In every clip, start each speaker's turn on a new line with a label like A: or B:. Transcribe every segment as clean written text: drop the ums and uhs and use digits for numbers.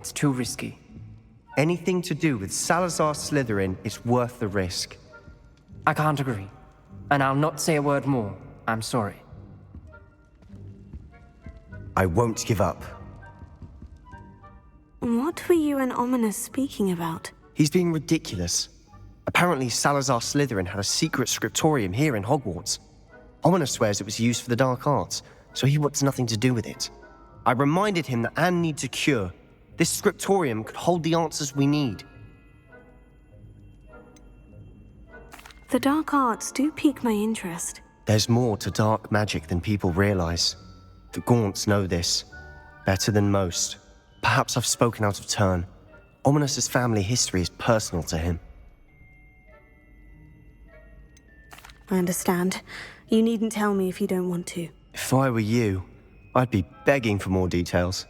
A: It's too risky.
B: Anything to do with Salazar Slytherin is worth the risk.
A: I can't agree. And I'll not say a word more. I'm sorry.
B: I won't give up.
C: What were you and Ominous speaking about?
B: He's being ridiculous. Apparently Salazar Slytherin had a secret scriptorium here in Hogwarts. Ominous swears it was used for the dark arts, so he wants nothing to do with it. I reminded him that Anne needs a cure. This scriptorium could hold the answers we need.
C: The dark arts do pique my interest.
B: There's more to dark magic than people realize. The Gaunts know this, better than most. Perhaps I've spoken out of turn. Ominous's family history is personal to him.
C: I understand. You needn't tell me if you don't want to.
B: If I were you, I'd be begging for more details.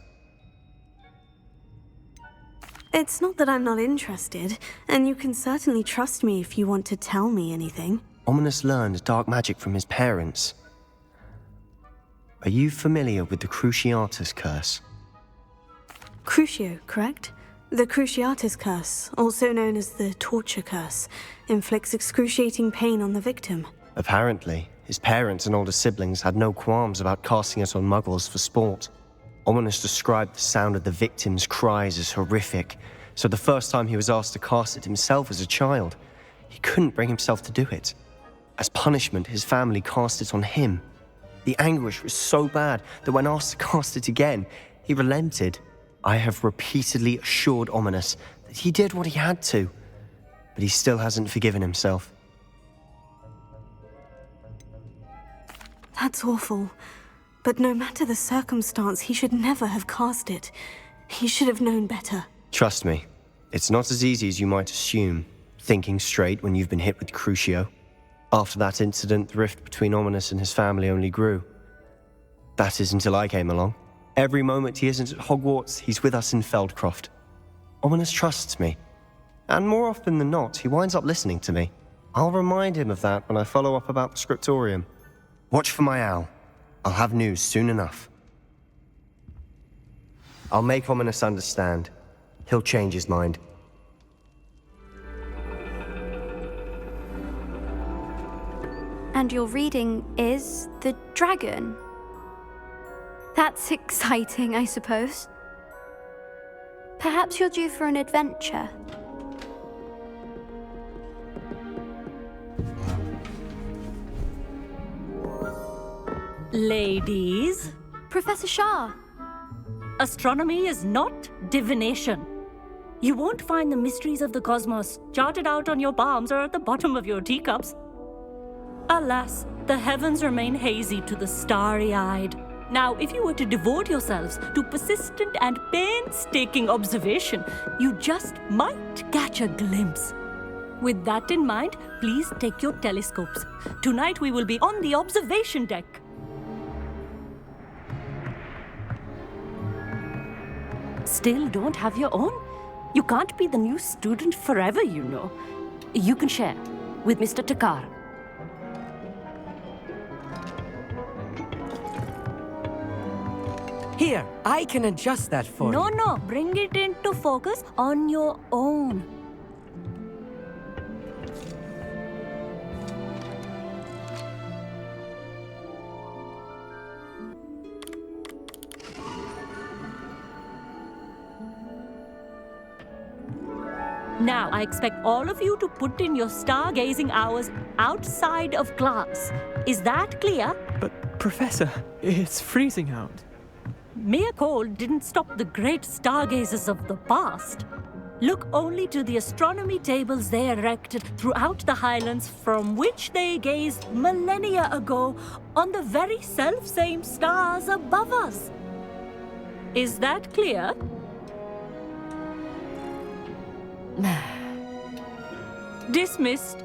C: It's not that I'm not interested, and you can certainly trust me if you want to tell me anything.
B: Ominous learned dark magic from his parents. Are you familiar with the Cruciatus Curse?
C: Crucio, correct? The Cruciatus Curse, also known as the Torture Curse, inflicts excruciating pain on the victim.
B: Apparently, his parents and older siblings had no qualms about casting it on muggles for sport. Ominous described the sound of the victim's cries as horrific, so the first time he was asked to cast it himself as a child, he couldn't bring himself to do it. As punishment, his family cast it on him. The anguish was so bad that when asked to cast it again, he relented. I have repeatedly assured Ominous that he did what he had to, but he still hasn't forgiven himself.
C: That's awful. But no matter the circumstance, he should never have cast it. He should have known better.
B: Trust me, it's not as easy as you might assume, thinking straight when you've been hit with Crucio. After that incident, the rift between Ominous and his family only grew. That is until I came along. Every moment he isn't at Hogwarts, he's with us in Feldcroft. Ominous trusts me. And more often than not, he winds up listening to me. I'll remind him of that when I follow up about the scriptorium. Watch for my owl. I'll have news soon enough. I'll make Ominous understand. He'll change his mind.
D: And your reading is The Dragon. That's exciting, I suppose. Perhaps you're due for an adventure.
E: Ladies,
D: Professor Shah.
E: astronomy is not divination. You won't find the mysteries of the cosmos charted out on your palms or at the bottom of your teacups. Alas, the heavens remain hazy to the starry-eyed. Now, if you were to devote yourselves to persistent and painstaking observation, you just might catch a glimpse. With that in mind, please take your telescopes. Tonight we will be on the observation deck. Still don't have your own? You can't be the new student forever, you know. You can share with Mr. Takar.
F: Here, I can adjust that for you.
E: No, bring it into focus on your own. Now, I expect all of you to put in your stargazing hours outside of class. Is that clear?
G: But, Professor, it's freezing out.
E: Mere cold didn't stop the great stargazers of the past. Look only to the astronomy tables they erected throughout the Highlands from which they gazed millennia ago on the very self-same stars above us. Is that clear? Dismissed.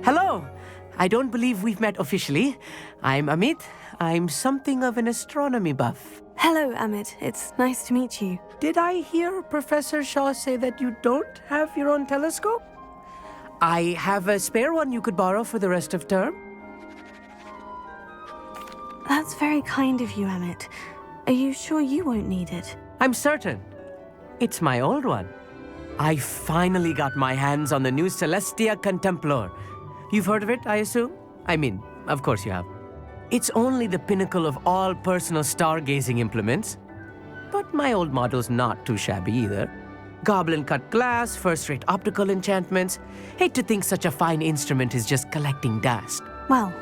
F: Hello! I don't believe we've met officially. I'm Amit. I'm something of an astronomy buff.
C: Hello, Amit. It's nice to meet you.
F: Did I hear Professor Shaw say that you don't have your own telescope? I have a spare one you could borrow for the rest of term.
C: That's very kind of you, Emmett. Are you sure you won't need it?
F: I'm certain. It's my old one. I finally got my hands on the new Celestia Contemplar. You've heard of it, I assume? I mean, of course you have. It's only the pinnacle of all personal stargazing implements. But my old model's not too shabby either. Goblin-cut glass, first-rate optical enchantments. Hate to think such a fine instrument is just collecting dust.
C: Well,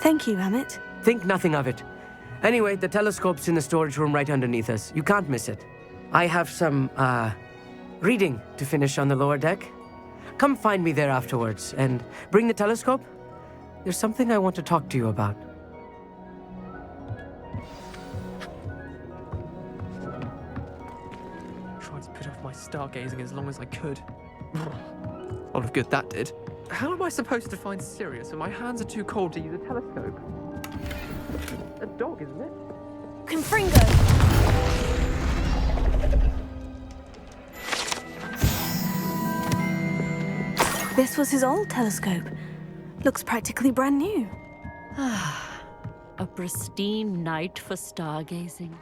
C: thank you, Emmett.
F: Think nothing of it. Anyway, the telescope's in the storage room right underneath us. You can't miss it. I have some, reading to finish on the lower deck. Come find me there afterwards, and bring the telescope. There's something I want to talk to you about.
G: Tried to put off my stargazing as long as I could. A lot of good that did. How am I supposed to find Sirius when my hands are too cold to use a telescope? A dog, isn't it?
C: Confringo! This was his old telescope. Looks practically brand new.
E: A pristine night for stargazing.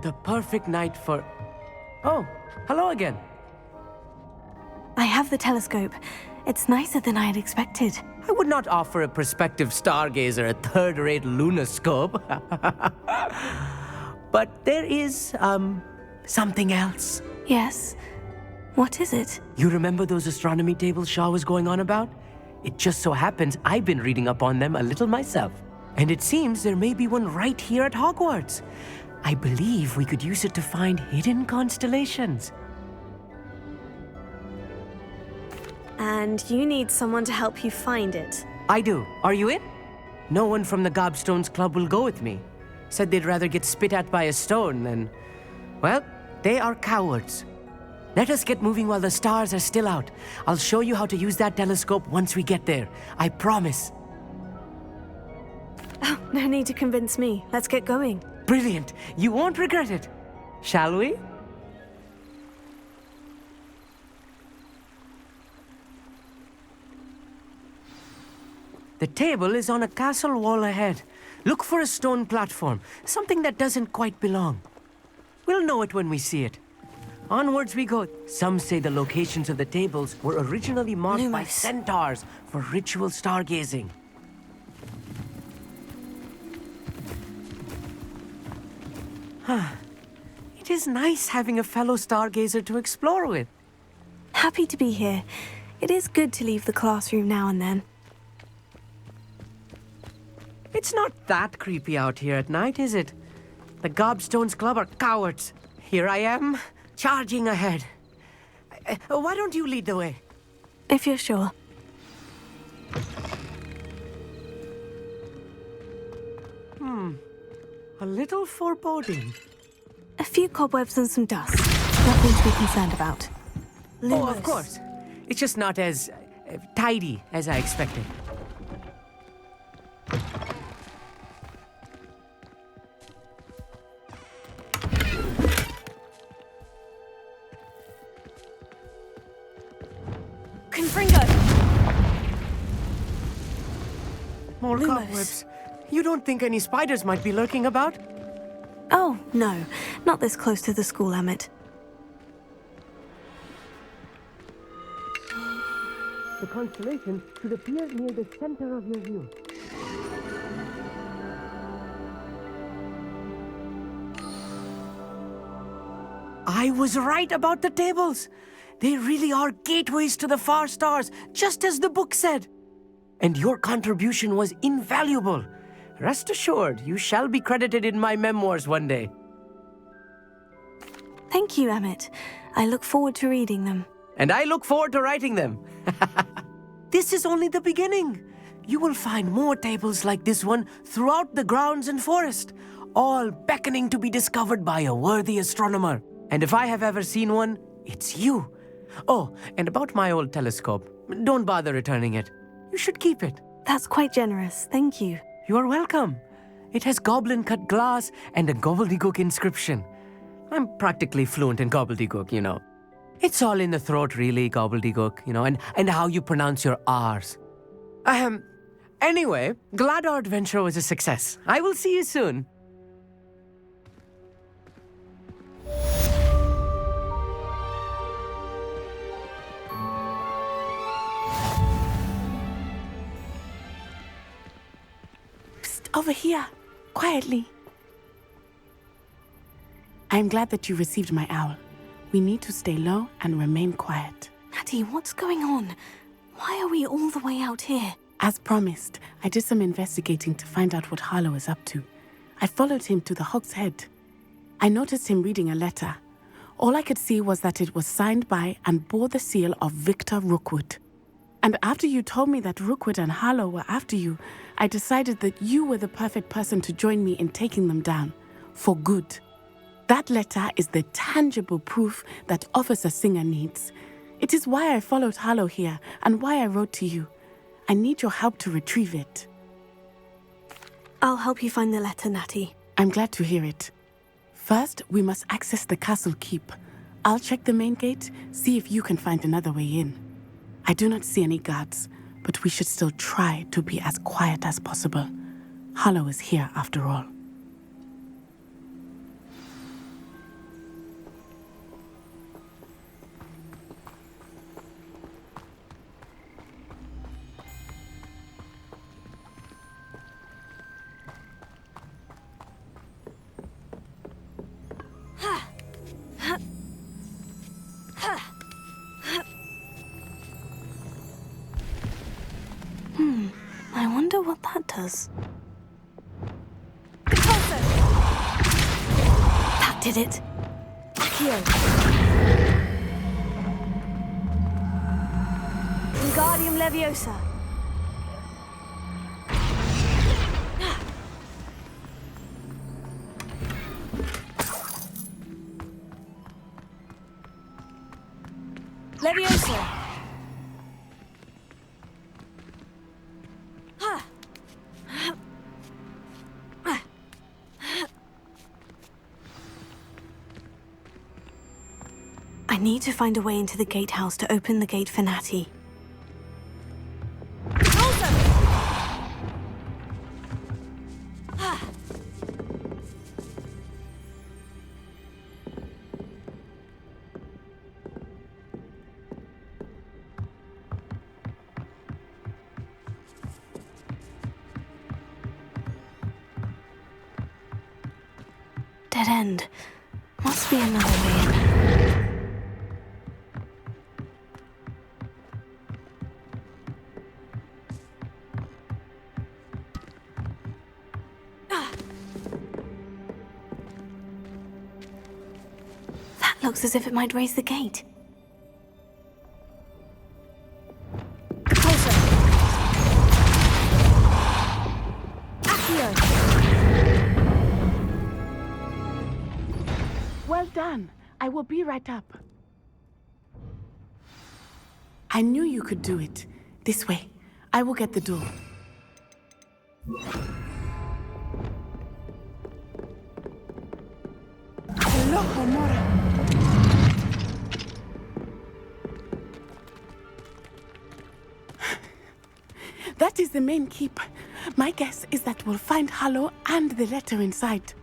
F: The perfect night for... Oh, hello again.
C: I have the telescope. It's nicer than I had expected.
F: I would not offer a prospective stargazer a third-rate lunoscope. But there is, something else.
C: Yes? What is it?
F: You remember those astronomy tables Shaw was going on about? It just so happens I've been reading up on them a little myself. And it seems there may be one right here at Hogwarts. I believe we could use it to find hidden constellations.
C: And you need someone to help you find it.
F: I do. Are you in? No one from the Gobstones Club will go with me. Said they'd rather get spit at by a stone than... Well, they are cowards. Let us get moving while the stars are still out. I'll show you how to use that telescope once we get there. I promise.
C: Oh, no need to convince me. Let's get going.
F: Brilliant. You won't regret it. Shall we? The table is on a castle wall ahead. Look for a stone platform, something that doesn't quite belong. We'll know it when we see it. Onwards we go. Some say the locations of the tables were originally marked by centaurs for ritual stargazing. It is nice having a fellow stargazer to explore with.
C: Happy to be here. It is good to leave the classroom now and then.
F: It's not that creepy out here at night, is it? The Gobstones Club are cowards. Here I am, charging ahead. Why don't you lead the way?
C: If you're sure.
F: A little foreboding.
C: A few cobwebs and some dust. Nothing to be concerned about.
F: Oh, of course. It's just not as tidy as I expected.
C: Confringo!
F: More
C: Lumos.
F: cobwebs. You don't think any spiders might be lurking about?
C: Oh, no. Not this close to the school, Emmett.
F: The constellation should appear near the center of your view. I was right about the tables. They really are gateways to the far stars, just as the book said. And your contribution was invaluable. Rest assured, you shall be credited in my memoirs one day.
C: Thank you, Emmett. I look forward to reading them.
F: And I look forward to writing them. This is only the beginning. You will find more tables like this one throughout the grounds and forest, all beckoning to be discovered by a worthy astronomer. And if I have ever seen one, it's you. Oh, and about my old telescope, don't bother returning it. You should keep it.
C: That's quite generous. Thank you.
F: You are welcome. It has goblin-cut glass and a gobbledygook inscription. I'm practically fluent in gobbledygook, you know. It's all in the throat, really, gobbledygook, and how you pronounce your R's. Anyway, glad our adventure was a success. I will see you soon.
H: Psst, over here, quietly. I am glad that you received my owl. We need to stay low and remain quiet.
C: Natty, what's going on? Why are we all the way out here?
H: As promised, I did some investigating to find out what Harlow is up to. I followed him to the Hog's Head. I noticed him reading a letter. All I could see was that it was signed by and bore the seal of Victor Rookwood. And after you told me that Rookwood and Harlow were after you, I decided that you were the perfect person to join me in taking them down. For good. That letter is the tangible proof that Officer Singer needs. It is why I followed Harlow here and why I wrote to you. I need your help to retrieve it.
C: I'll help you find the letter, Natty.
H: I'm glad to hear it. First, we must access the castle keep. I'll check the main gate, see if you can find another way in. I do not see any guards, but we should still try to be as quiet as possible. Harlow is here after all.
C: I wonder what that does. That did it. Accio. Wingardium Leviosa. Leviosa. I need to find a way into the gatehouse to open the gate for Natty. Dead end. Must be another way in. Looks as if it might raise the gate. Closer. Accio.
H: Well done. I will be right up. I knew you could do it. This way. I will get the door. Hello, Homora. That is the main keep. My guess is that we'll find Harlow and the letter inside.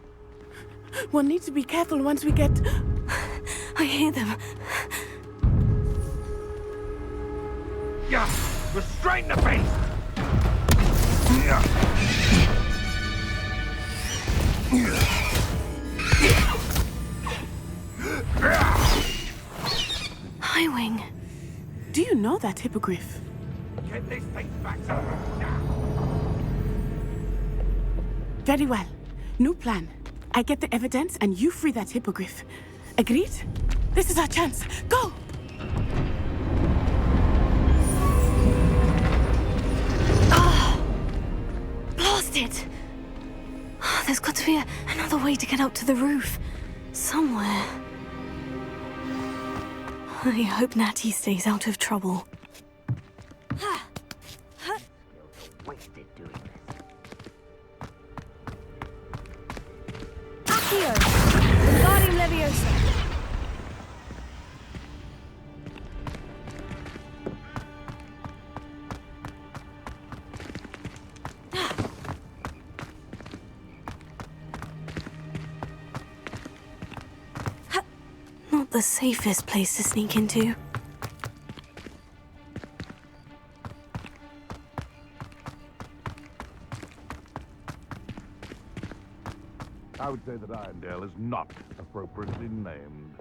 H: We'll need to be careful once we get...
C: I hear them.
I: Yeah, restrain the beast!
C: Highwing.
H: Do you know that hippogriff?
I: Get these things back to now.
H: Very well. New plan. I get the evidence and you free that hippogriff. Agreed? This is our chance. Go!
C: Blast it! There's got to be another way to get up to the roof. Somewhere. I hope Natty stays out of trouble.
I: Wasted doing this.
C: Accio! Wingardium Leviosa! the safest place to sneak into.
J: I would say that Irondale is not appropriately named.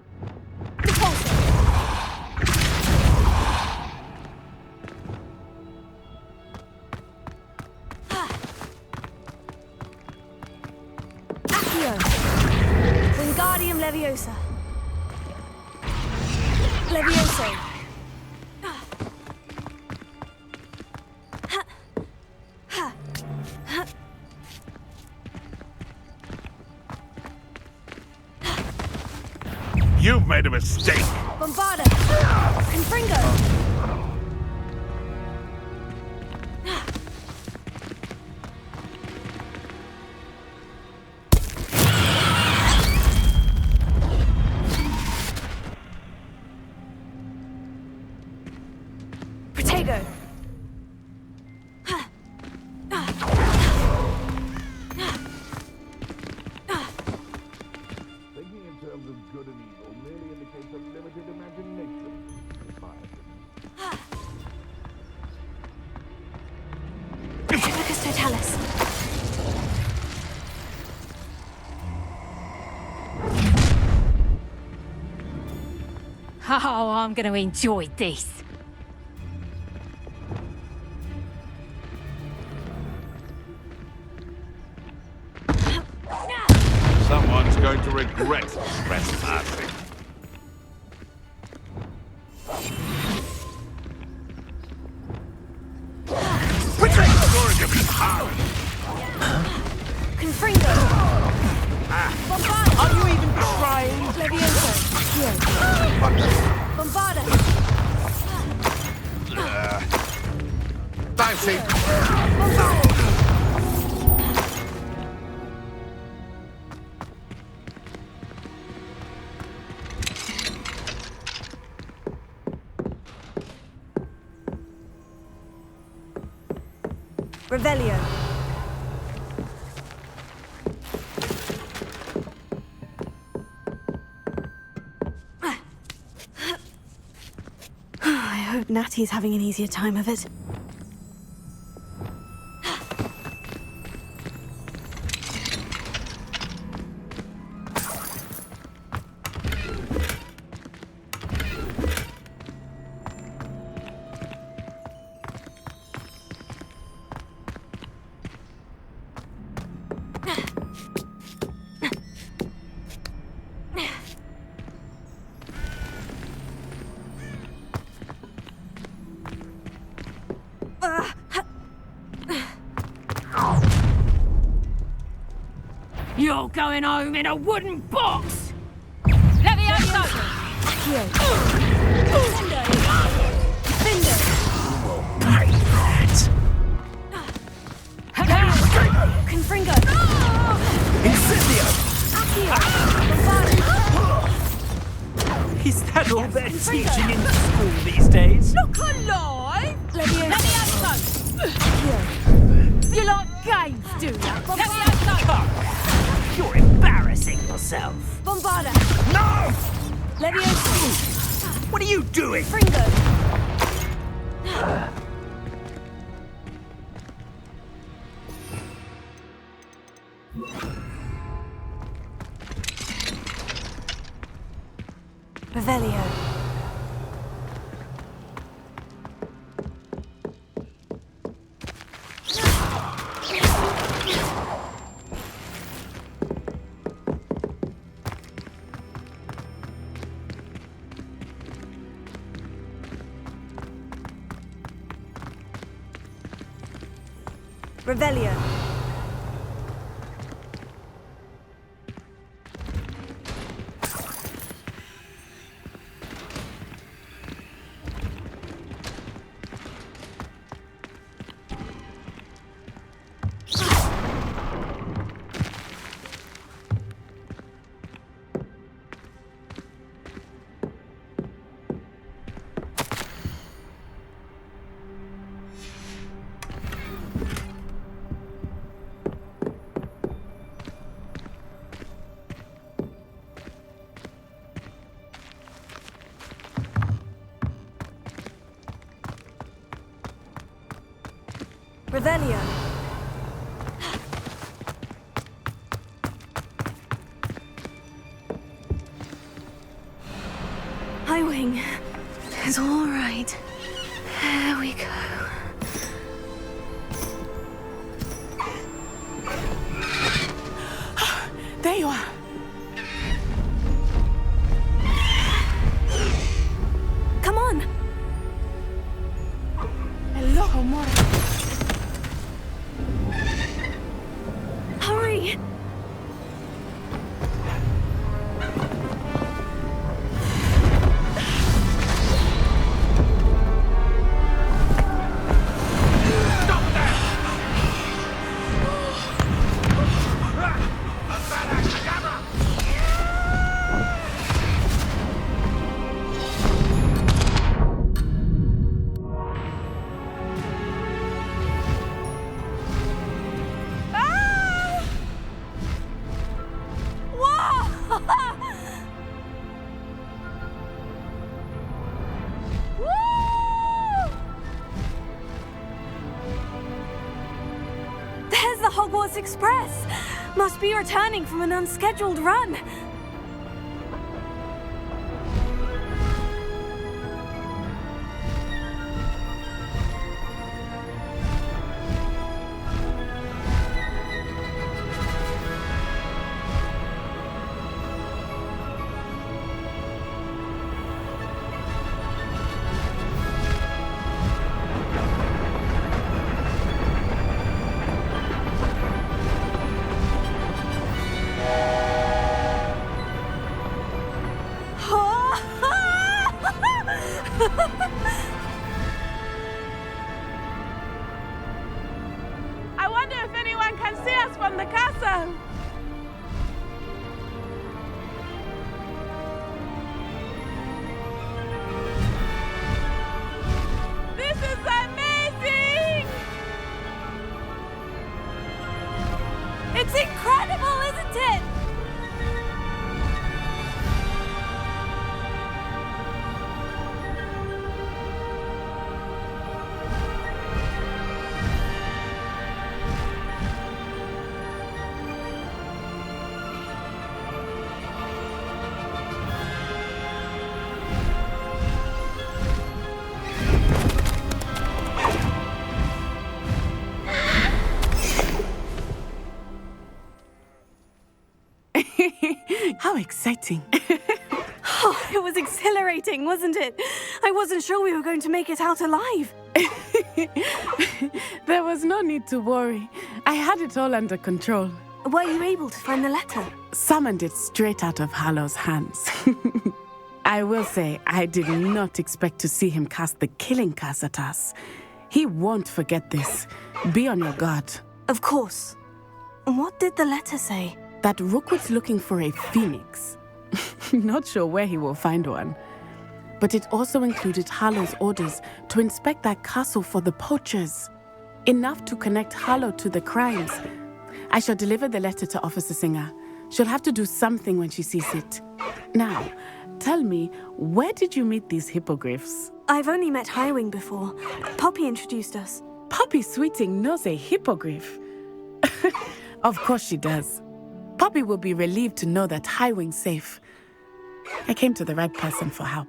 C: Accio! Wingardium Leviosa! Levioso!
J: You've made a mistake!
C: Bombarda! Confringo! Protego!
J: Thinking in terms of good and evil merely indicates a limited imagination. in my opinion.
C: Lucas Totalis.
E: Oh, I'm going to enjoy this.
J: Someone's going to regret trespassing.
C: Confringo! Bombarda!
F: Are you even trying?
C: Levioso! Accio! Bombarda!
J: Dicey!
C: Bombarda! Revelio. I hope Natty's having an easier time of it.
E: You're going home in a wooden box! Levioso!
C: Accio. Confringo!
F: Incendio!
C: Accio! Bombarda!
F: Is that all they're teaching in school these days?
E: Look alive!
C: Levioso! Accio!
E: You like games, do you? Levioso!
F: You're embarrassing yourself.
C: Bombarda!
F: No!
C: Levioso!
F: What are you doing?
C: Confringo! Revelio. Revelio. Revelio. Highwing is all right. There we go.
H: There you are.
C: Come on.
H: Hello, Mora.
C: Hurry. There's the Hogwarts Express! Must be returning from an unscheduled run.
H: I wonder if anyone can see us from the castle. This is amazing!
C: It's incredible, isn't it?
H: How exciting.
C: Oh, it was exhilarating, wasn't it? I wasn't sure we were going to make it out alive.
H: There was no need to worry. I had it all under control.
C: Were you able to find the letter?
H: Summoned it straight out of Hallow's hands. I will say, I did not expect to see him cast the killing curse at us. He won't forget this. Be on your guard.
C: Of course. What did the letter say?
H: That Rookwood's looking for a phoenix. Not sure where he will find one. But it also included Hallow's orders to inspect that castle for the poachers. Enough to connect Hallow to the crimes. I shall deliver the letter to Officer Singer. She'll have to do something when she sees it. Now, tell me, where did you meet these hippogriffs?
C: I've only met Highwing before. Poppy introduced us.
H: Poppy Sweeting knows a hippogriff. Of course she does. Poppy will be relieved to know that Highwing's safe. I came to the right person for help.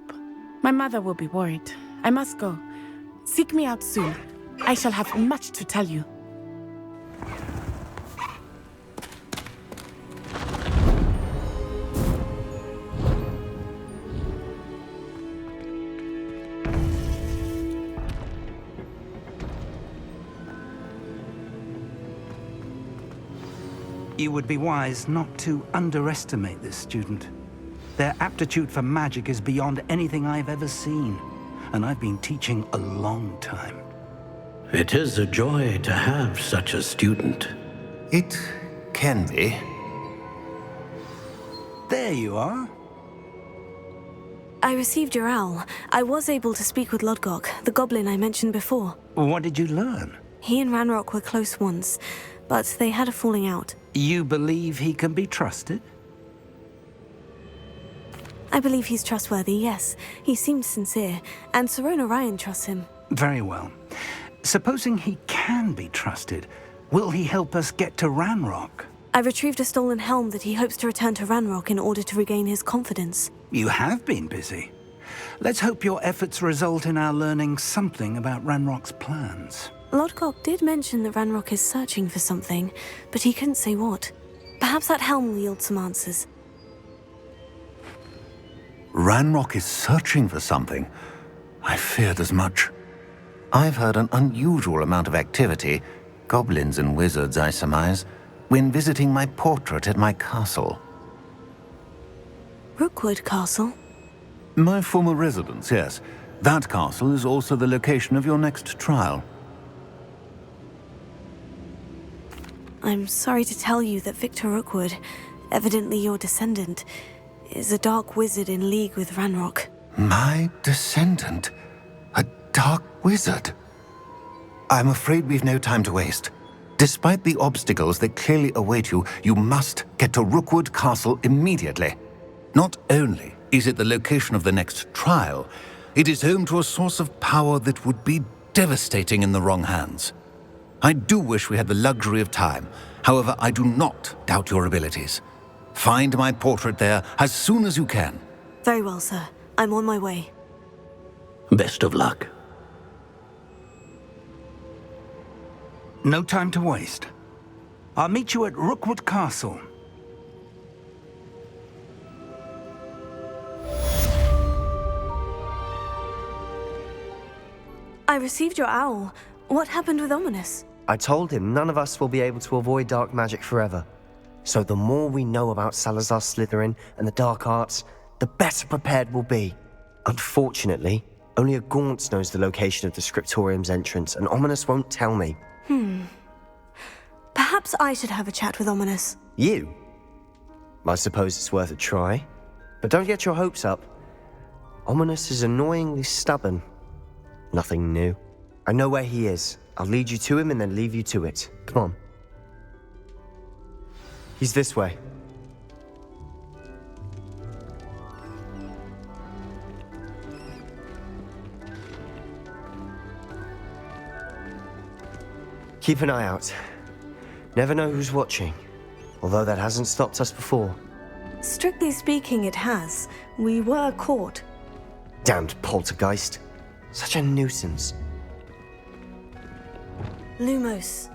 H: My mother will be worried. I must go. Seek me out soon. I shall have much to tell you.
K: You would be wise not to underestimate this student. Their aptitude for magic is beyond anything I've ever seen, and I've been teaching a long time.
L: It is a joy to have such a student.
M: It can be.
K: There you are.
C: I received your owl. I was able to speak with Lodgok, the goblin I mentioned before.
K: What did you learn?
C: He and Ranrock were close once, but they had a falling out.
K: You believe he can be trusted?
C: I believe he's trustworthy, yes. He seems sincere, and Sirona Ryan trusts him.
K: Very well. Supposing he can be trusted, will he help us get to Ranrock?
C: I retrieved a stolen helm that he hopes to return to Ranrock in order to regain his confidence.
K: You have been busy. Let's hope your efforts result in our learning something about Ranrock's plans.
C: Lodgok did mention that Ranrock is searching for something, but he couldn't say what. Perhaps that helm will yield some answers.
M: Ranrock is searching for something. I feared as much. I've heard an unusual amount of activity, goblins and wizards, I surmise, when visiting my portrait at my castle.
C: Rookwood Castle?
M: My former residence, yes. That castle is also the location of your next trial.
C: I'm sorry to tell you that Victor Rookwood, evidently your descendant, is a dark wizard in league with Ranrock.
M: My descendant? A dark wizard? I'm afraid we've no time to waste. Despite the obstacles that clearly await you, you must get to Rookwood Castle immediately. Not only is it the location of the next trial, it is home to a source of power that would be devastating in the wrong hands. I do wish we had the luxury of time. However, I do not doubt your abilities. Find my portrait there as soon as you can.
C: Very well, sir. I'm on my way.
L: Best of luck.
K: No time to waste. I'll meet you at Rookwood Castle.
C: I received your owl. What happened with Ominous?
B: I told him none of us will be able to avoid dark magic forever. So the more we know about Salazar Slytherin and the dark arts, the better prepared we'll be. Unfortunately, only a Gaunt knows the location of the Scriptorium's entrance, and Ominous won't tell me.
C: Perhaps I should have a chat with Ominous.
B: You? I suppose it's worth a try. But don't get your hopes up. Ominous is annoyingly stubborn. Nothing new. I know where he is. I'll lead you to him and then leave you to it. Come on. He's this way. Keep an eye out. Never know who's watching, although that hasn't stopped us before.
C: Strictly speaking, it has. We were caught.
B: Damned poltergeist. Such a nuisance.
C: Lumos.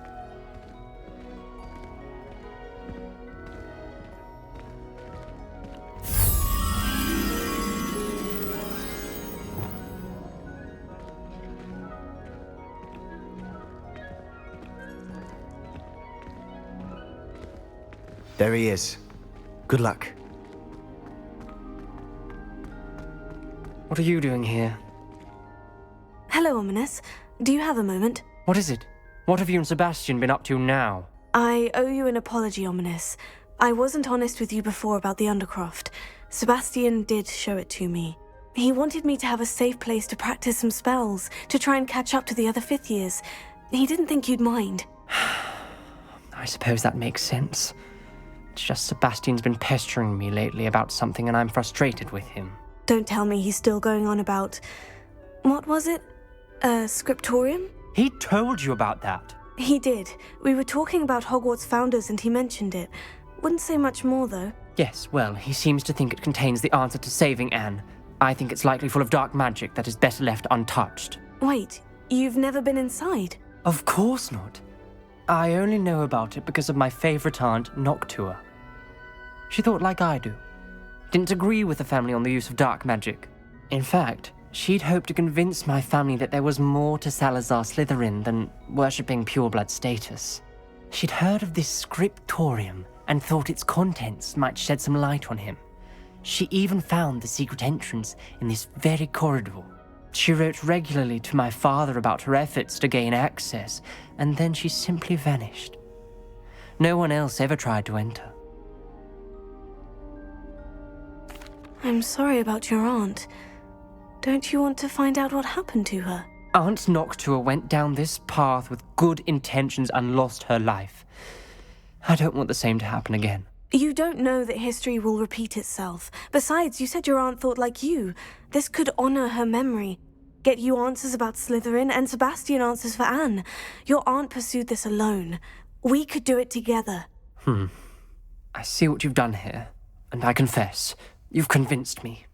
B: There he is. Good luck.
A: What are you doing here?
C: Hello, Ominous. Do you have a moment?
A: What is it? What have you and Sebastian been up to now?
C: I owe you an apology, Ominous. I wasn't honest with you before about the Undercroft. Sebastian did show it to me. He wanted me to have a safe place to practice some spells, to try and catch up to the other fifth years. He didn't think you'd mind.
A: I suppose that makes sense. It's just Sebastian's been pestering me lately about something and I'm frustrated with him.
C: Don't tell me he's still going on about... What was it? Scriptorium?
A: He told you about that?
C: He did. We were talking about Hogwarts founders and he mentioned it. Wouldn't say much more, though.
A: Yes, well, he seems to think it contains the answer to saving Anne. I think it's likely full of dark magic that is better left untouched.
C: Wait, you've never been inside?
A: Of course not. I only know about it because of my favorite aunt, Noctua. She thought like I do. Didn't agree with the family on the use of dark magic. In fact, she'd hoped to convince my family that there was more to Salazar Slytherin than worshipping pureblood status. She'd heard of this scriptorium and thought its contents might shed some light on him. She even found the secret entrance in this very corridor. She wrote regularly to my father about her efforts to gain access, and then she simply vanished. No one else ever tried to enter.
C: I'm sorry about your aunt. Don't you want to find out what happened to her?
A: Aunt Noctua went down this path with good intentions and lost her life. I don't want the same to happen again.
C: You don't know that history will repeat itself. Besides, you said your aunt thought like you. This could honor her memory. get you answers about Slytherin, and Sebastian answers for Anne. Your aunt pursued this alone. We could do it together.
A: I see what you've done here, and I confess, you've convinced me.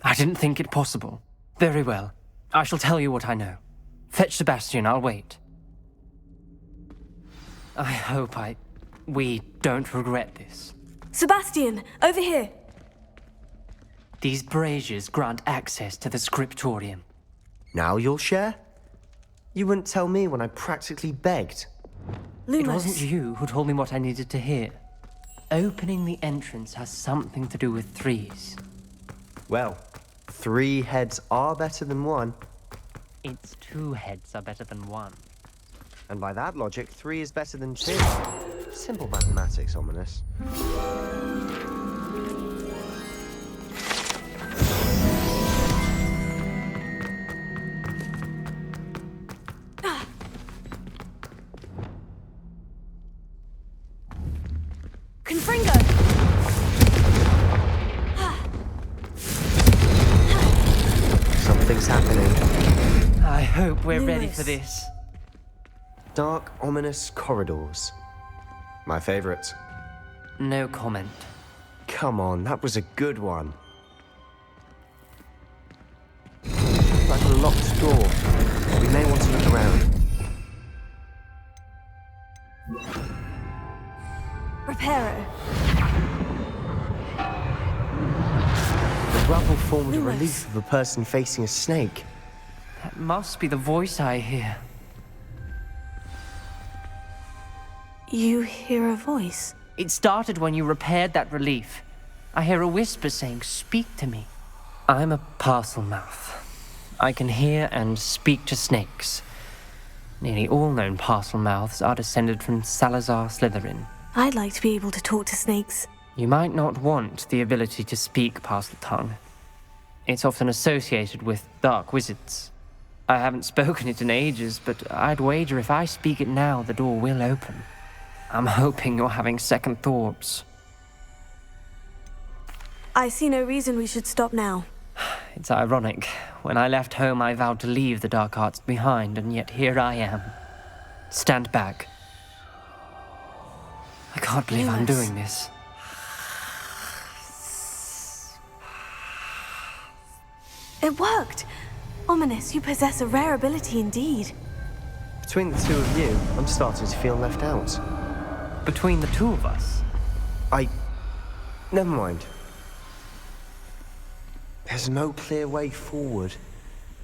A: I didn't think it possible. Very well. I shall tell you what I know. Fetch Sebastian, I'll wait. I hope we don't regret this.
C: Sebastian, over here!
A: These braziers grant access to the scriptorium.
B: Now you'll share? You wouldn't tell me when I practically begged.
C: Lumos.
A: It wasn't you who told me what I needed to hear. Opening the entrance has something to do with threes.
B: Well, 3 heads are better than 1.
A: It's 2 heads are better than 1.
B: And by that logic, 3 is better than 2. Simple mathematics, Ominous.
C: Confringo!
B: Something's happening.
A: I hope we're ready
C: Lumos.
A: for this.
B: Dark, ominous corridors. My favorite.
A: No comment.
B: Come on, that was a good one. Like a locked door. We may want to look around.
C: Reparo.
B: The rubble formed a
C: Lumos.
B: relief of a person facing a snake.
A: That must be the voice I hear.
C: You hear a voice?
A: It started when you repaired that relief. I hear a whisper saying, "Speak to me." I'm a parcel mouth. I can hear and speak to snakes. Nearly all known parcel mouths are descended from Salazar Slytherin.
C: I'd like to be able to talk to snakes.
A: You might not want the ability to speak parcel tongue. It's often associated with dark wizards. I haven't spoken it in ages, but I'd wager if I speak it now, the door will open. I'm hoping you're having second thoughts.
C: I see no reason we should stop now.
A: It's ironic. When I left home, I vowed to leave the dark arts behind, and yet here I am. Stand back. I can't believe I'm
C: Lumos.
A: doing this.
C: It worked! Ominous, you possess a rare ability indeed.
B: Between the two of you, I'm starting to feel left out.
A: Between the two of us,
B: Never mind. There's no clear way forward.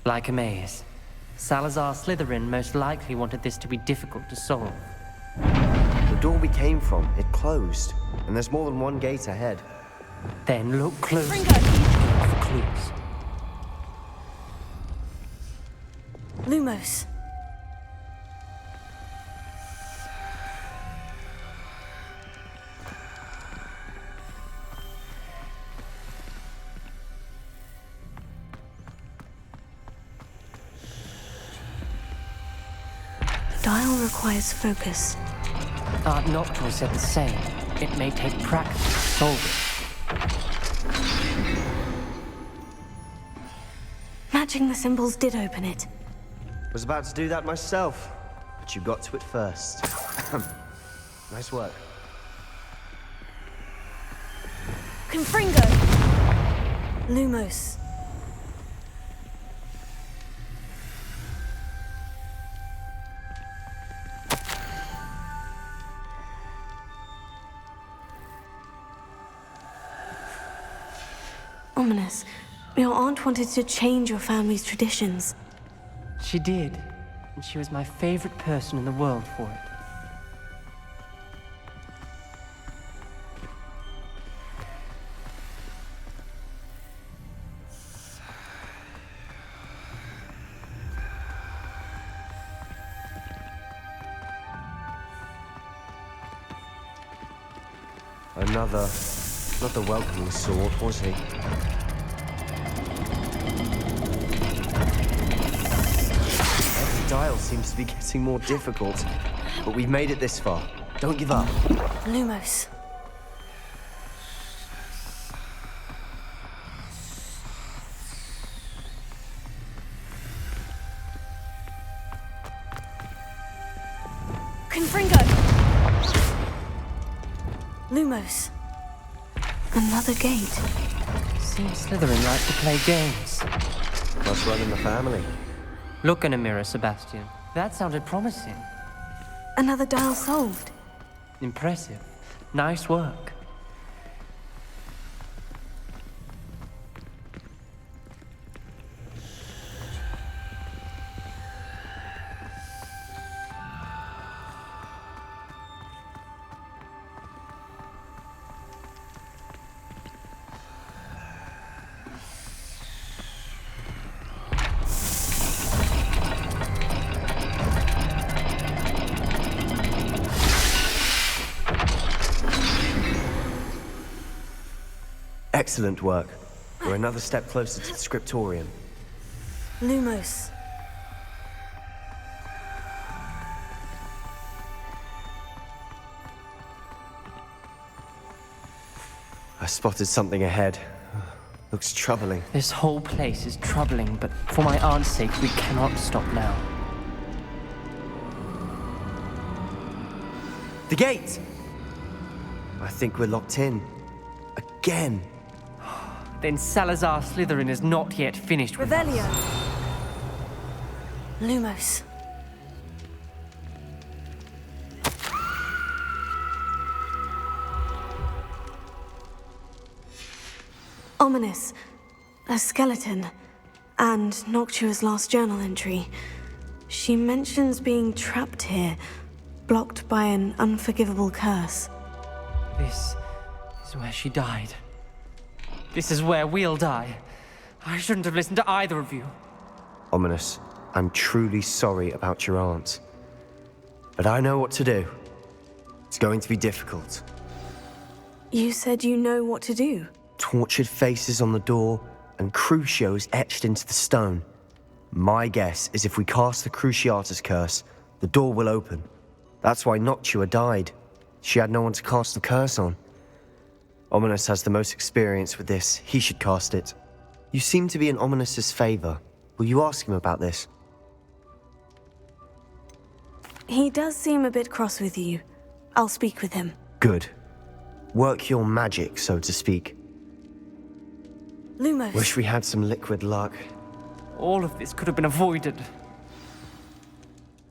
A: like a maze. Salazar Slytherin most likely wanted this to be difficult to solve.
B: The door we came from, it closed. And there's more than one gate ahead.
A: Then look closely for clues.
C: Lumos. Dial requires focus.
A: Art Noctua said the same. It may take practice to solve it.
C: Matching the symbols did open it.
B: Was about to do that myself, but you got to it first. Nice work.
C: Confringo! Lumos. Ominous. Your aunt wanted to change your family's traditions.
A: She did, and she was my favorite person in the world for it.
B: Not the welcoming sort, was he? Every dial seems to be getting more difficult, but we've made it this far. Don't give up.
C: Lumos. Confringo! Lumos. Another gate.
A: Seems Slytherin like to play games.
B: Must run in the family.
A: Look in a mirror, Sebastian. That sounded promising.
C: Another dial solved.
A: Impressive. Nice work.
B: Excellent work. We're another step closer to the scriptorium.
C: Lumos.
B: I spotted something ahead. Looks troubling.
A: This whole place is troubling, but for my aunt's sake, we cannot stop now.
B: The gate! I think we're locked in. Again.
A: Then Salazar Slytherin is not yet finished with us.
C: Revelio. Lumos. Ominous. A skeleton. And Noctua's last journal entry. She mentions being trapped here, blocked by an unforgivable curse.
A: This is where she died. This is where we'll die. I shouldn't have listened to either of you.
B: Ominous, I'm truly sorry about your aunt. But I know what to do. It's going to be difficult.
C: You said you know what to do.
B: Tortured faces on the door, and Crucios etched into the stone. My guess is if we cast the Cruciatus curse, the door will open. That's why Noctua died. She had no one to cast the curse on. Ominous has the most experience with this. He should cast it. You seem to be in Ominous's favor. Will you ask him about this?
C: He does seem a bit cross with you. I'll speak with him.
B: Good. Work your magic, so to speak.
C: Lumos.
B: Wish we had some liquid luck.
A: All of this could have been avoided.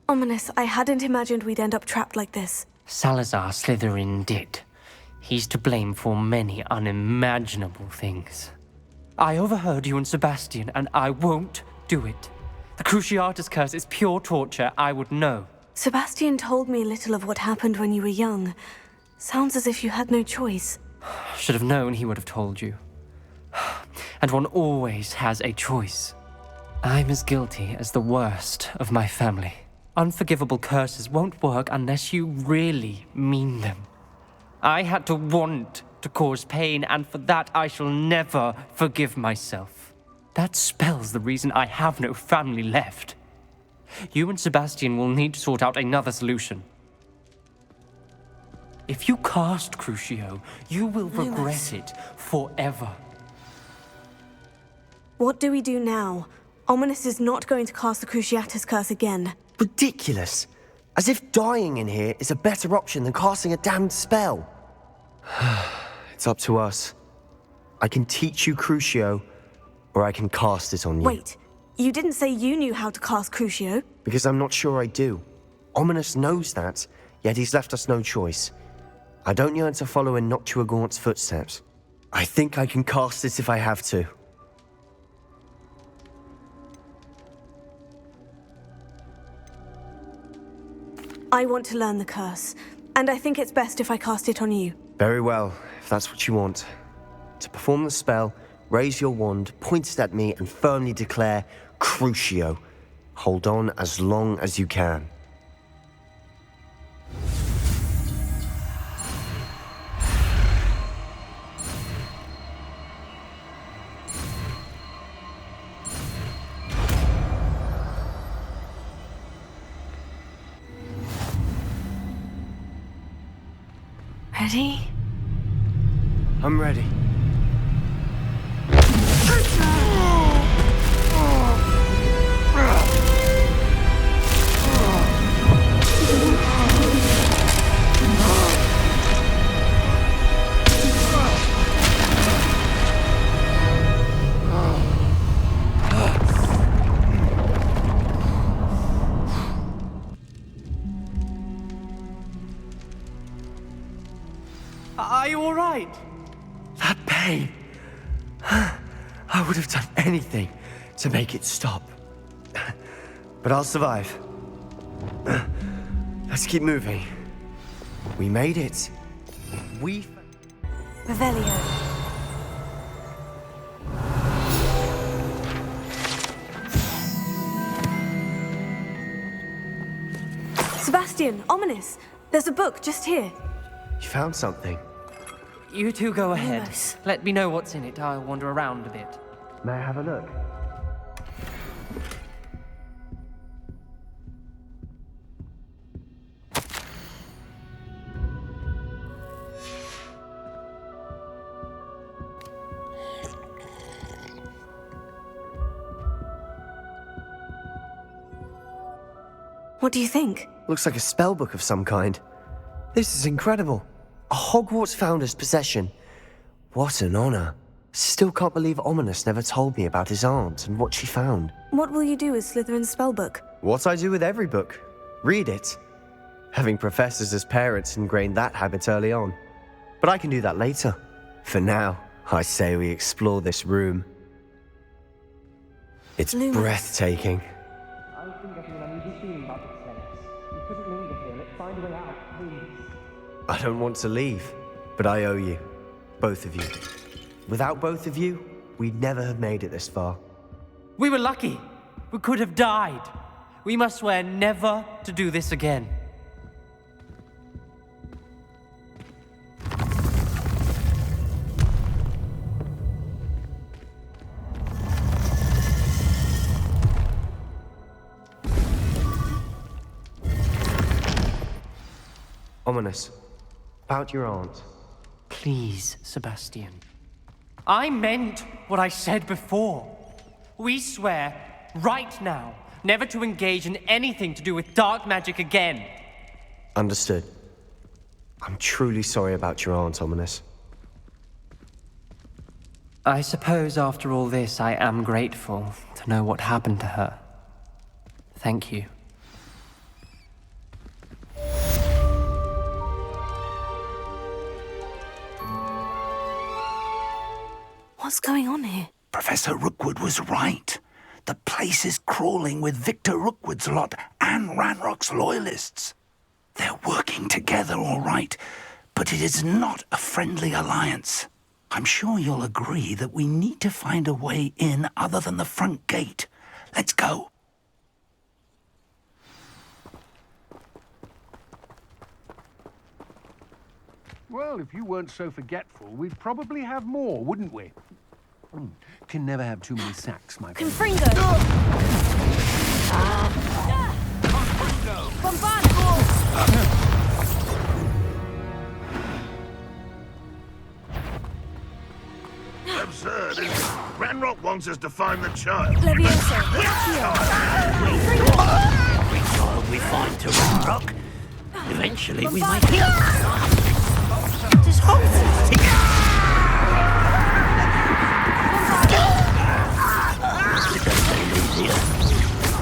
C: Ominous, I hadn't imagined we'd end up trapped like this.
A: Salazar Slytherin did. He's to blame for many unimaginable things. I overheard you and Sebastian, and I won't do it. The Cruciatus curse is pure torture, I would know.
C: Sebastian told me little of what happened when you were young. Sounds as if you had no choice.
A: Should have known he would have told you. And one always has a choice. I'm as guilty as the worst of my family. Unforgivable curses won't work unless you really mean them. I had to want to cause pain, and for that I shall never forgive myself. That spells the reason I have no family left. You and Sebastian will need to sort out another solution. If you cast Crucio, you will regret it forever.
C: What do we do now? Ominous is not going to cast the Cruciatus curse again.
B: Ridiculous! As if dying in here is a better option than casting a damned spell. It's up to us. I can teach you Crucio, or I can cast it on you.
C: Wait, you didn't say you knew how to cast Crucio?
B: Because I'm not sure I do. Ominous knows that, yet he's left us no choice. I don't yearn to follow in Noctua Gaunt's footsteps. I think I can cast it if I have to.
C: I want to learn the curse, and I think it's best if I cast it on you.
B: Very well, if that's what you want. To perform the spell, raise your wand, point it at me, and firmly declare, Crucio. Hold on as long as you can.
C: Ready?
B: I'm ready.
A: Are you all right? That pain. I would have done anything to make it stop. But I'll survive. Let's keep moving. We made it.
C: Revelio. Sebastian, ominous. There's a book just here.
B: You found something.
A: You two go ahead.
C: Lumos.
A: Let me know what's in it. I'll wander around a bit.
B: May I have a look?
C: What do you think?
B: Looks like a spellbook of some kind. This is incredible. A Hogwarts founder's possession. What an honor. Still can't believe Ominous never told me about his aunt and what she found.
C: What will you do with Slytherin's spellbook?
B: What I do with every book. Read it. Having professors as parents ingrained that habit early on. But I can do that later. For now, I say we explore this room. It's
C: Lumos.
B: breathtaking.
A: I've been getting an uneasy feeling about this place. You couldn't linger here. Let's find a way out, please.
B: I don't want to leave, but I owe you. Both of you. Without both of you, we'd never have made it this far.
A: We were lucky. We could have died. We must swear never to do this again.
B: Ominous. About your aunt.
A: Please, Sebastian. I meant what I said before. We swear, right now, never to engage in anything to do with dark magic again.
B: Understood. I'm truly sorry about your aunt, Ominous.
A: I suppose after all this, I am grateful to know what happened to her. Thank you.
C: What's going on here?
K: Professor Rookwood was right. The place is crawling with Victor Rookwood's lot and Ranrock's loyalists. They're working together, all right, but it is not a friendly alliance. I'm sure you'll agree that we need to find a way in other than the front gate. Let's go.
J: Well, if you weren't so forgetful, we'd probably have more, wouldn't we? Can never have too many sacks, my friend.
C: Confringo!
I: Absurd, isn't it? Ranrock wants us to find the child.
C: Leviosa!
L: Every child we find to Ranrock, eventually we might heal.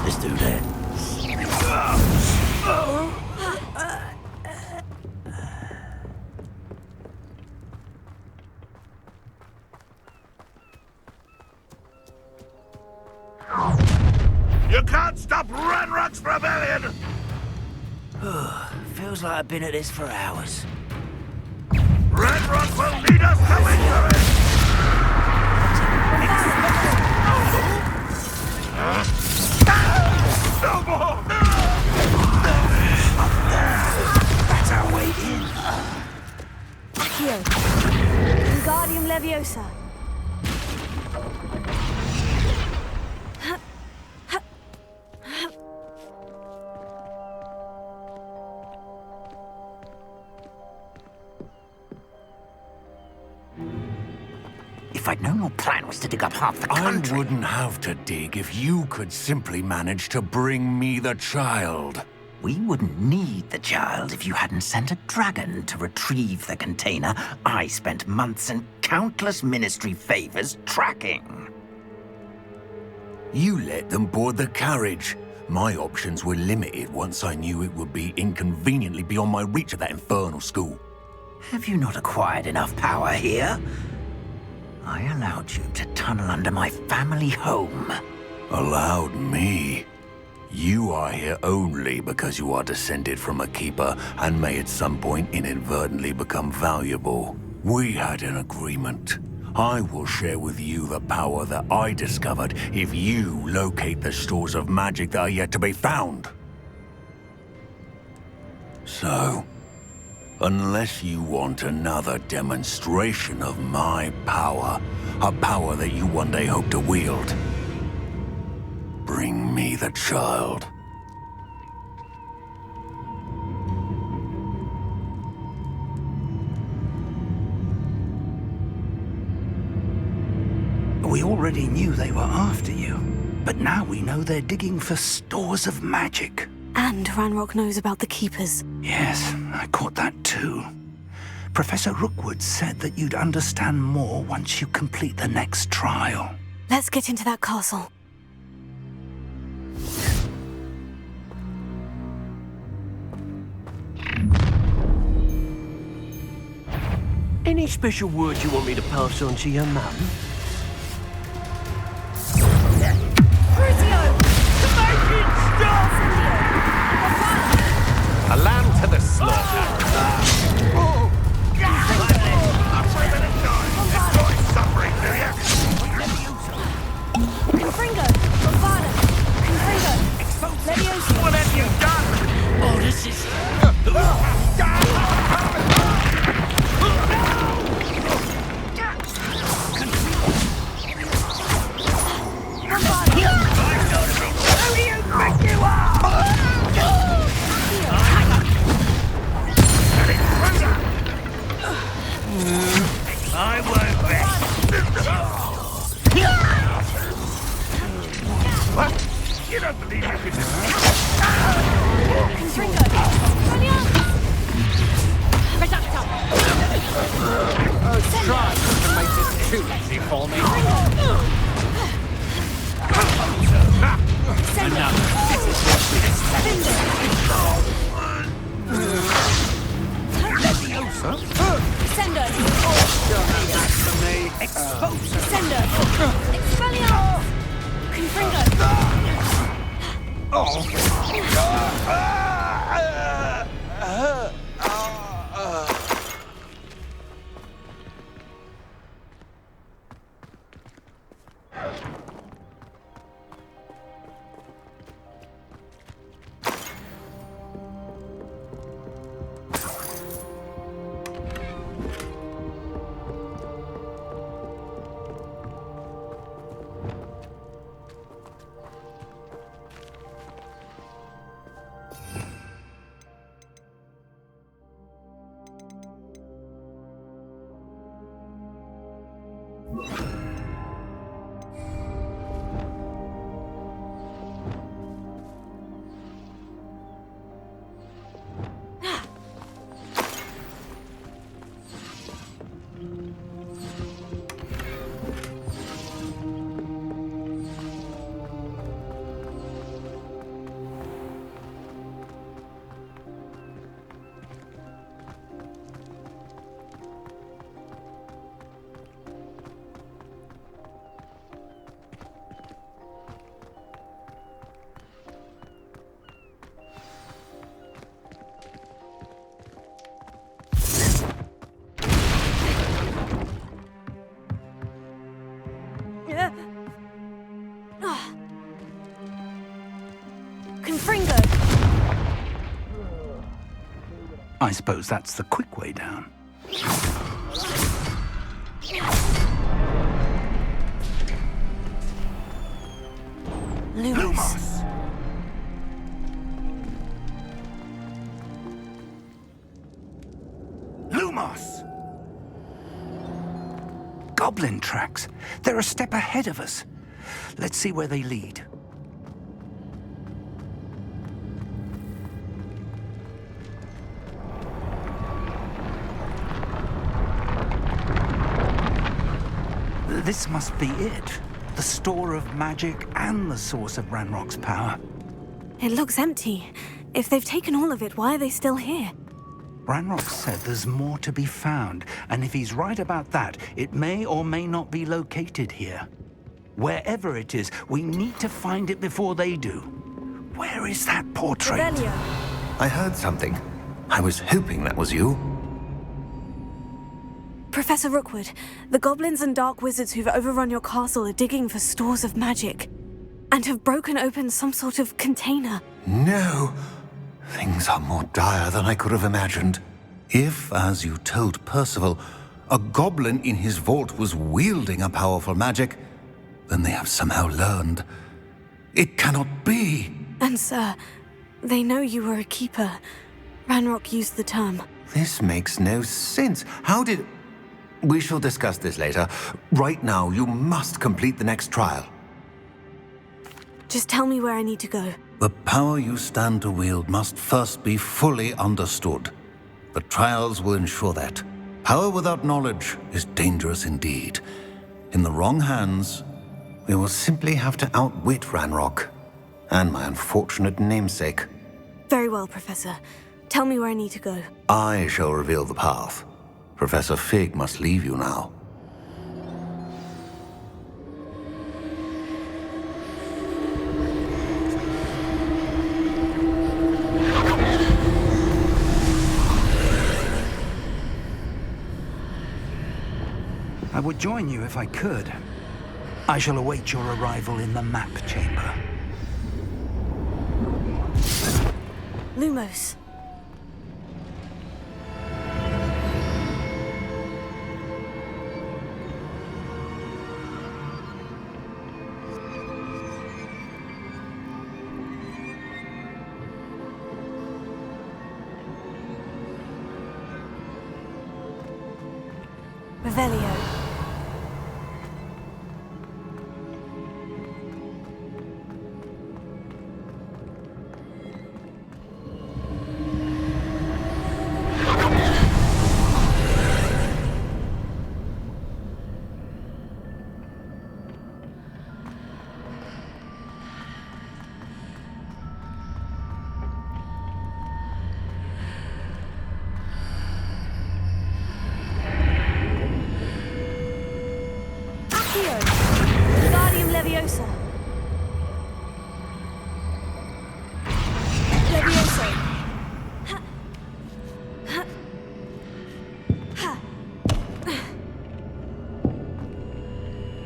L: Let's do that.
I: You can't stop Ranrock's rebellion!
L: Feels like I've been at this for hours.
I: Ranrock will lead us to victory! No more!
K: That's our way in.
C: Accio. Wingardium Leviosa.
K: If I'd known your plan was to dig up half the
M: I
K: country...
M: wouldn't have to dig if you could simply manage to bring me the child.
K: We wouldn't need the child if you hadn't sent a dragon to retrieve the container I spent months and countless ministry favors tracking.
M: You let them board the carriage. My options were limited once I knew it would be inconveniently beyond my reach at that infernal school.
L: Have you not acquired enough power here? I allowed you to tunnel under my family home.
K: Allowed me? You are here only because you are descended from a keeper and may at some point inadvertently become valuable. We had an agreement. I will share with you the power that I discovered if you locate the stores of magic that are yet to be found. So, unless you want another demonstration of my power, a power that you one day hope to wield, bring me the child. We already knew they were after you, but now we know they're digging for stores of magic.
C: And Ranrock knows about the Keepers.
K: Yes, I caught that too. Professor Rookwood said that you'd understand more once you complete the next trial.
C: Let's get into that castle.
L: Any special words you want me to pass on to your mum?
I: A lamb to the slaughter. That's where they're dying. Enjoy suffering, do you?
C: Confringo! Bovada! Confringo! Leviosa!
I: What have you done?
L: Oh, this is...
I: I won't rest. What? You don't believe you can do it?
C: Confringo! Reducto!
G: Try not to make this too easy for me.
L: Enough. This is what we expect.
C: Sendo!
L: Don't need that from me. Expose her.
C: Sendo! Expelliarmus! Confringo! Confringo!
K: I suppose that's the quick way down.
C: Lumos!
K: Lumos! Goblin tracks. They're a step ahead of us. Let's see where they lead. This must be it. The store of magic and the source of Ranrock's power.
C: It looks empty. If they've taken all of it, why are they still here?
K: Ranrock said there's more to be found, and if he's right about that, it may or may not be located here. Wherever it is, we need to find it before they do. Where is that portrait?
C: Revelio.
M: I heard something. I was hoping that was you.
C: Professor Rookwood, the goblins and dark wizards who've overrun your castle are digging for stores of magic, and have broken open some sort of container.
M: No. Things are more dire than I could have imagined. If, as you told Percival, a goblin in his vault was wielding a powerful magic, then they have somehow learned. It cannot be.
C: And sir, they know you were a keeper. Ranrock used the term.
M: This makes no sense. How did... We shall discuss this later. Right now, you must complete the next trial.
C: Just tell me where I need to go.
M: The power you stand to wield must first be fully understood. The trials will ensure that. Power without knowledge is dangerous indeed. In the wrong hands, we will simply have to outwit Ranrock and my unfortunate namesake.
C: Very well, Professor. Tell me where I need to go.
M: I shall reveal the path. Professor Fig must leave you now.
K: I would join you if I could. I shall await your arrival in the map chamber.
C: Lumos. Revelio. Leviosa. Leviosa. Ha. Ha. Ha.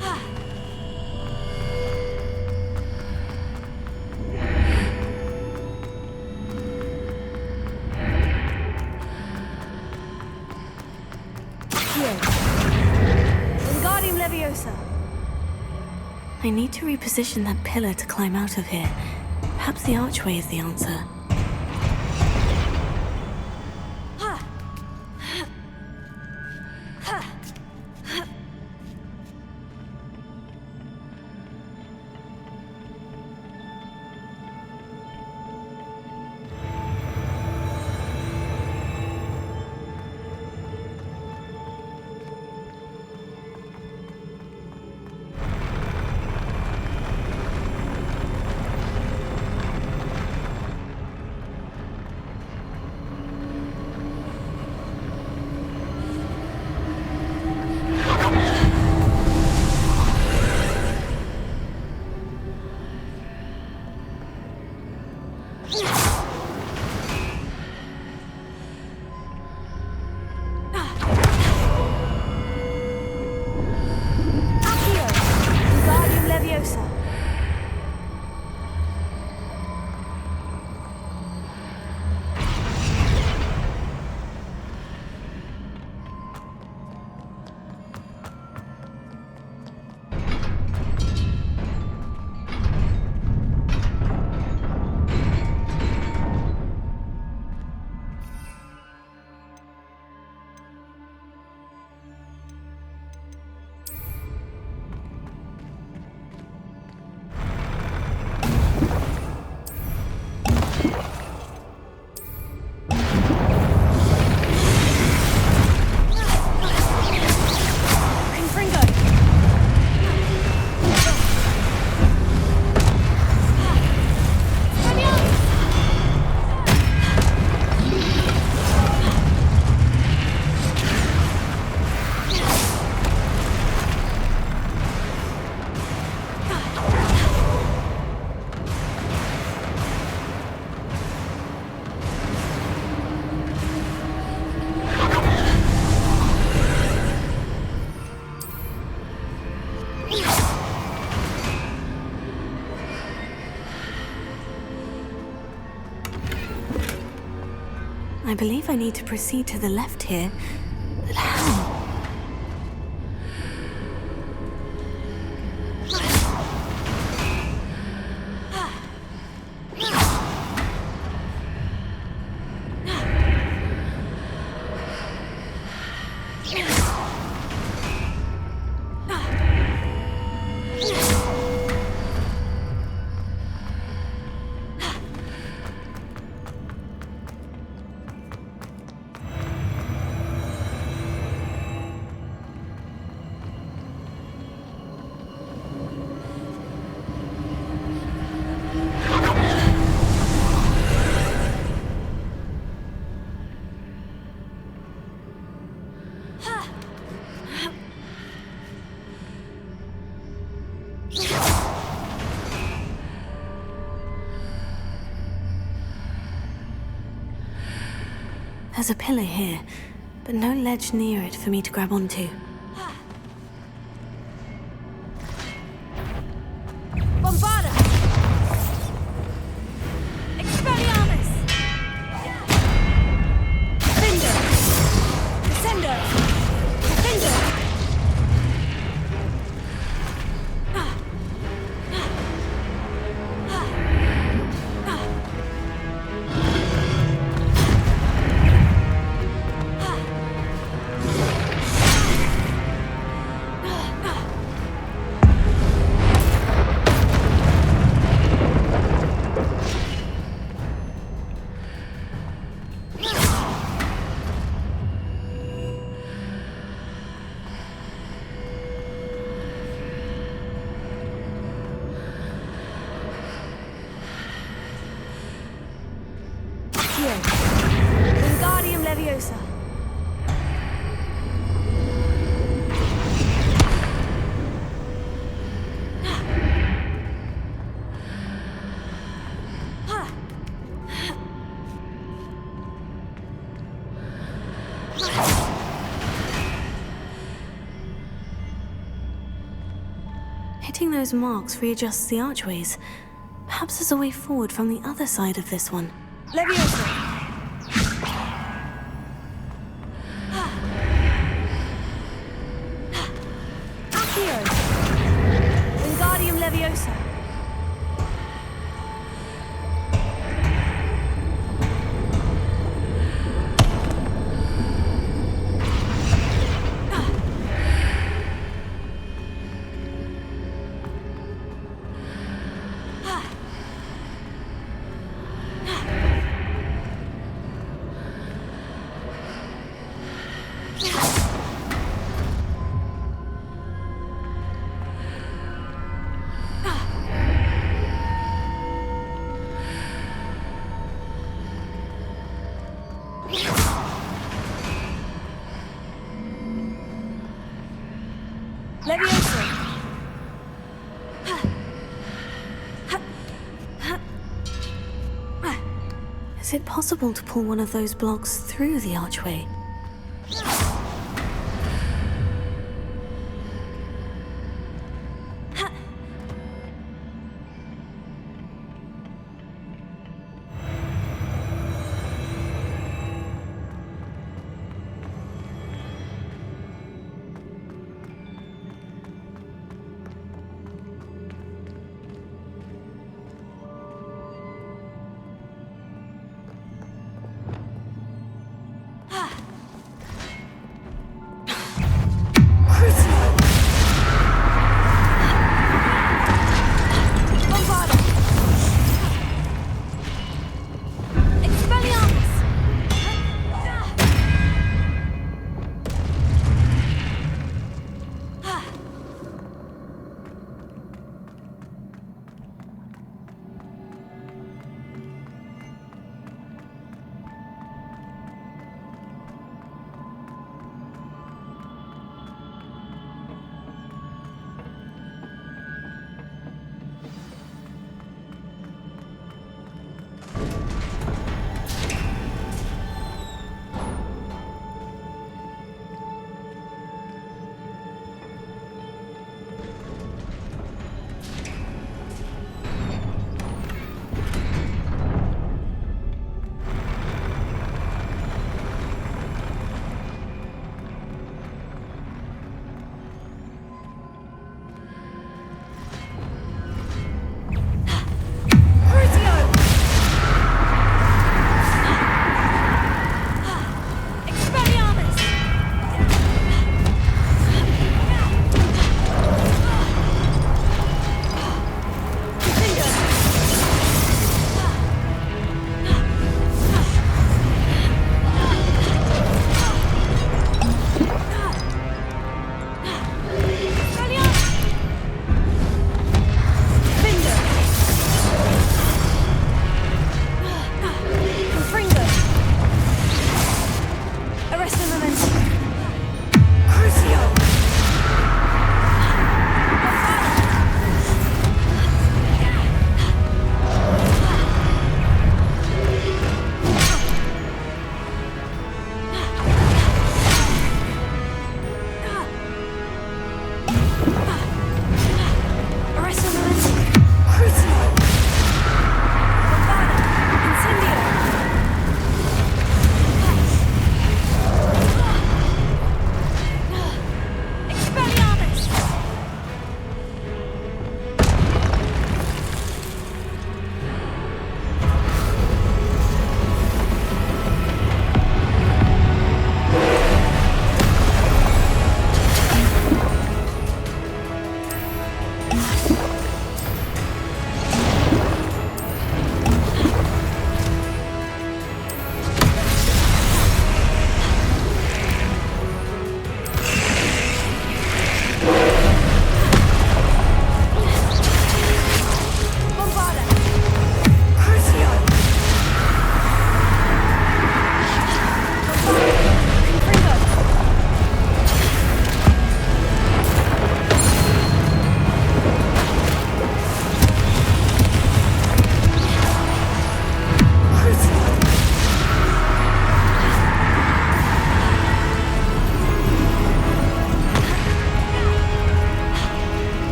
C: Ha. Here. Wingardium Leviosa. I need to reposition that pillar to climb out of here. Perhaps the archway is the answer. I believe I need to proceed to the left here. But how? There's a pillar here, but no ledge near it for me to grab onto.
N: Bombarda! Expelliarmus! Defender! Descender! Defender! Wingardium Leviosa.
C: Hitting those marks readjusts the archways. Perhaps there's a way forward from the other side of this one.
N: Leviosa. Accio. Wingardium Leviosa. Leviosa.
C: Is it possible to pull one of those blocks through the archway?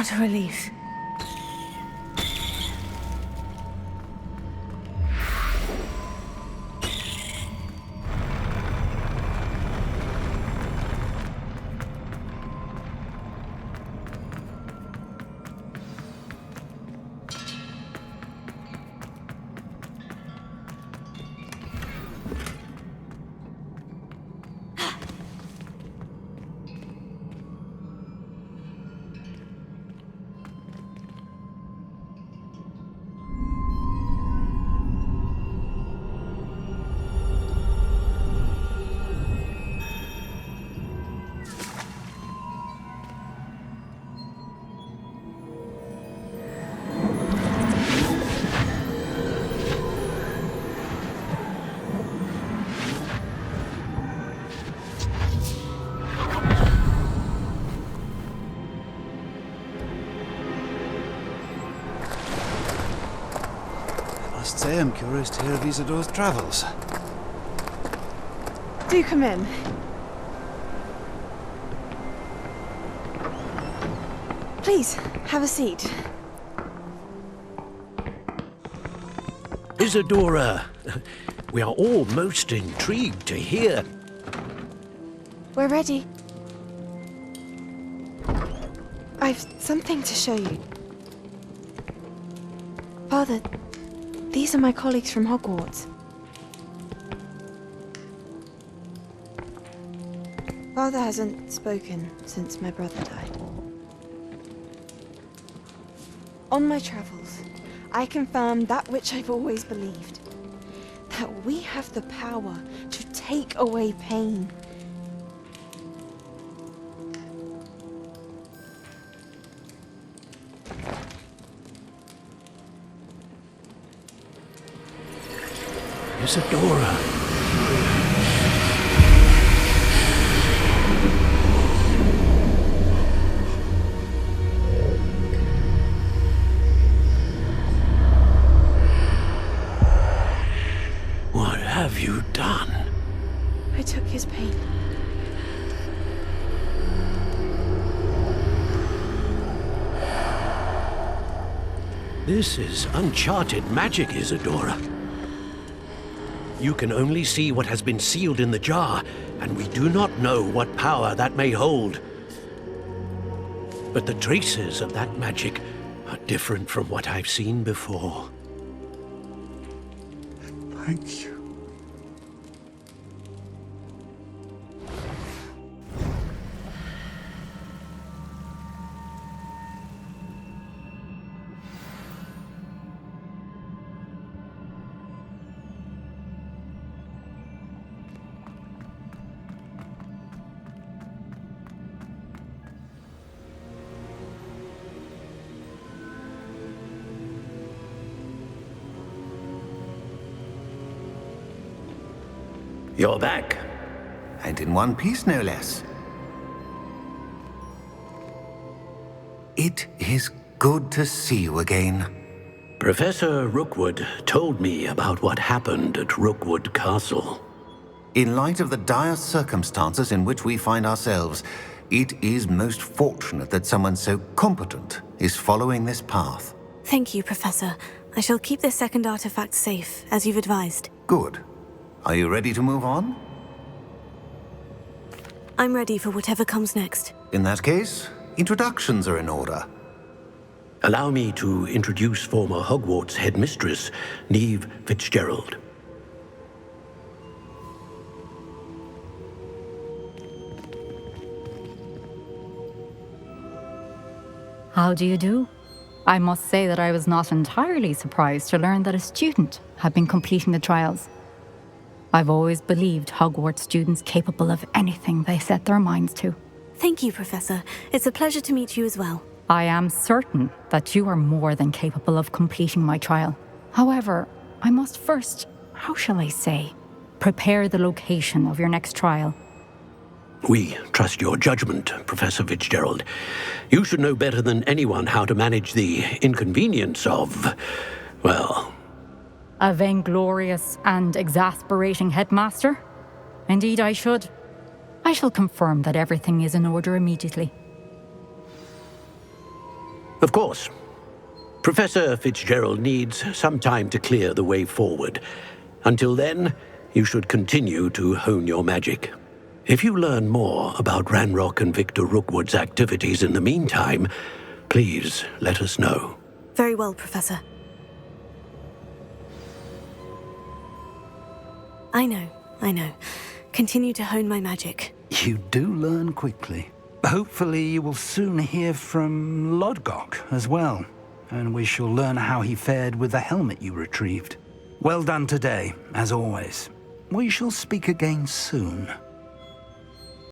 C: What a relief.
O: I must say I'm curious to hear of Isidore's travels.
P: Do come in. Please, have a seat.
Q: Isadora, we are all most intrigued to hear.
P: We're ready. I've something to show you. Father, these are my colleagues from Hogwarts. Father hasn't spoken since my brother died. On my travels, I confirmed that which I've always believed. That we have the power to take away pain.
Q: Isadora. What have you done?
P: I took his pain.
Q: This is uncharted magic, Isadora. You can only see what has been sealed in the jar, and we do not know what power that may hold. But the traces of that magic are different from what I've seen before.
O: Thank you.
Q: You're back.
M: And in one piece, no less. It is good to see you again.
Q: Professor Rookwood told me about what happened at Rookwood Castle.
M: In light of the dire circumstances in which we find ourselves, it is most fortunate that someone so competent is following this path.
C: Thank you, Professor. I shall keep this second artifact safe, as you've advised.
M: Good. Are you ready to move on?
C: I'm ready for whatever comes next.
M: In that case, introductions are in order.
Q: Allow me to introduce former Hogwarts headmistress, Neve Fitzgerald.
R: How do you do? I must say that I was not entirely surprised to learn that a student had been completing the trials. I've always believed Hogwarts students capable of anything they set their minds to.
C: Thank you, Professor. It's a pleasure to meet you as well.
R: I am certain that you are more than capable of completing my trial. However, I must first, how shall I say, prepare the location of your next trial.
Q: We trust your judgment, Professor Fitzgerald. You should know better than anyone how to manage the inconvenience of, well...
R: A vainglorious and exasperating headmaster? Indeed I should. I shall confirm that everything is in order immediately.
Q: Of course. Professor Fitzgerald needs some time to clear the way forward. Until then, you should continue to hone your magic. If you learn more about Ranrock and Victor Rookwood's activities in the meantime, please let us know.
C: Very well, Professor. I know. Continue to hone my magic.
K: You do learn quickly. Hopefully you will soon hear from Lodgok as well, and we shall learn how he fared with the helmet you retrieved. Well done today, as always. We shall speak again soon.